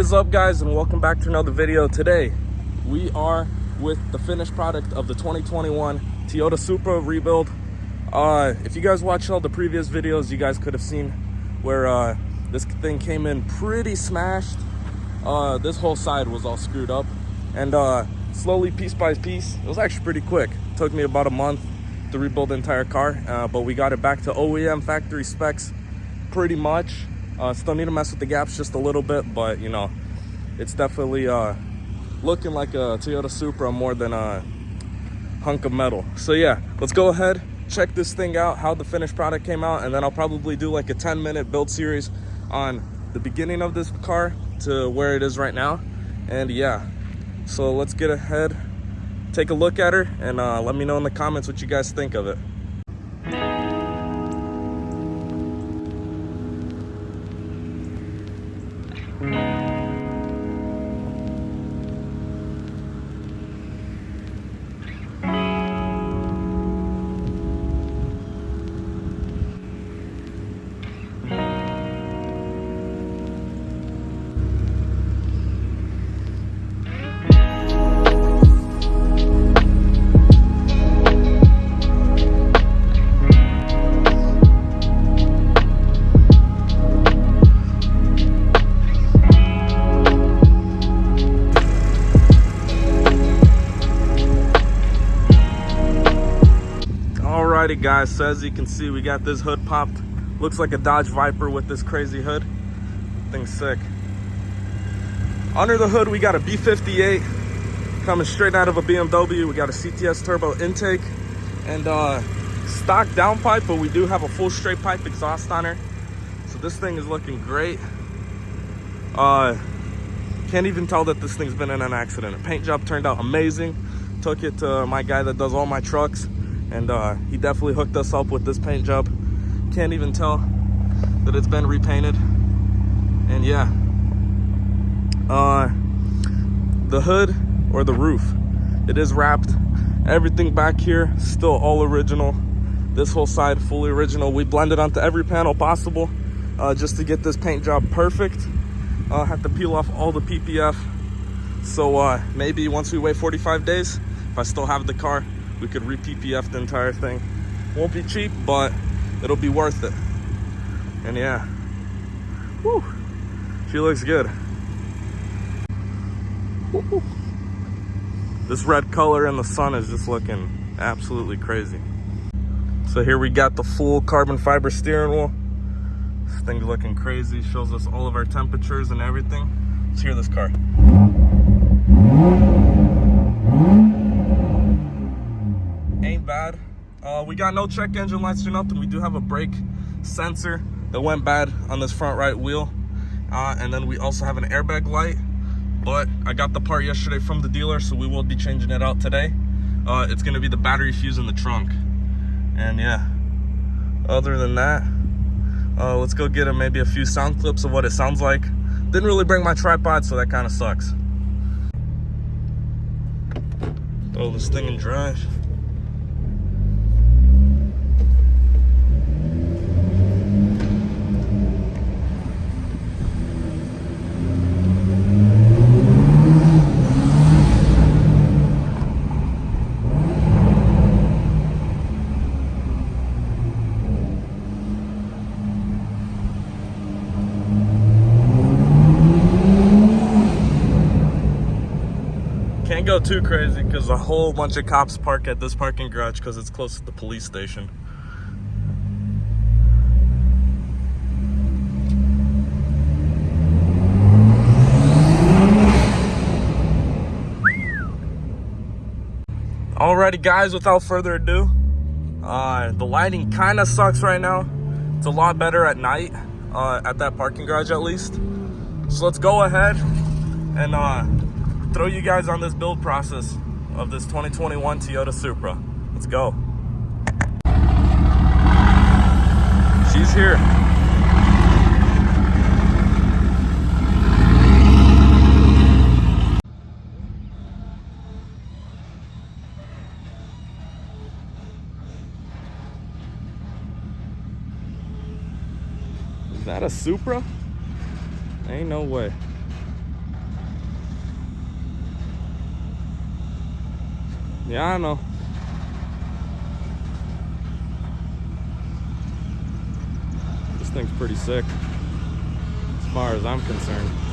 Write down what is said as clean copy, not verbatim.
is up, guys, and welcome back to another video. Today we are with the finished product of the 2021 Toyota Supra rebuild. If you guys watched all the previous videos, you guys could have seen where this thing came in pretty smashed. This whole side was all screwed up, and slowly, piece by piece, it was actually pretty quick. It took me about a month to rebuild the entire car, but we got it back to OEM factory specs pretty much. Still need to mess with the gaps just a little bit, but you know, it's definitely looking like a Toyota Supra more than a hunk of metal. So yeah, let's go ahead, check this thing out, how the finished product came out, and then I'll probably do like a 10-minute build series on the beginning of this car to where it is right now. And yeah, so let's get ahead, take a look at her, and let me know in the comments what you guys think of it. Alrighty guys, so as you can see, we got this hood popped. Looks like a Dodge Viper with this crazy hood. Thing's sick. Under the hood we got a B58 coming straight out of a BMW. We got a CTS turbo intake and stock downpipe, but we do have a full straight pipe exhaust on her. So this thing is looking great. Can't even tell that this thing's been in an accident. The paint job turned out amazing. Took it to my guy that does all my trucks, and he definitely hooked us up with this paint job. Can't even tell that it's been repainted. And yeah, the hood or the roof, it is wrapped. Everything back here still all original. This whole side fully original. We blended onto every panel possible just to get this paint job perfect. Had to peel off all the PPF. So maybe once we wait 45 days, if I still have the car, we could re-PPF the entire thing. Won't be cheap, but it'll be worth it. And yeah, whew, she looks good. Woo-hoo. This red color in the sun is just looking absolutely crazy. So here we got the full carbon fiber steering wheel. This thing's looking crazy. Shows us all of our temperatures and everything. Let's hear this car. Ain't bad. We got no check engine lights or nothing. We do have a brake sensor that went bad on this front right wheel, and then we also have an airbag light, but I got the part yesterday from the dealer, so we will be changing it out today. It's going to be the battery fuse in the trunk. And yeah, other than that, let's go get maybe a few sound clips of what it sounds like. Didn't really bring my tripod, so that kind of sucks. Throw this thing in drive. Can't go too crazy because a whole bunch of cops park at this parking garage because it's close to the police station. Alrighty guys, without further ado, the lighting kind of sucks right now. It's a lot better at night, at that parking garage at least. So let's go ahead and throw you guys on this build process of this 2021 Toyota Supra. Let's go. She's here. Is that a Supra? Ain't no way. Yeah, I know. This thing's pretty sick, as far as I'm concerned.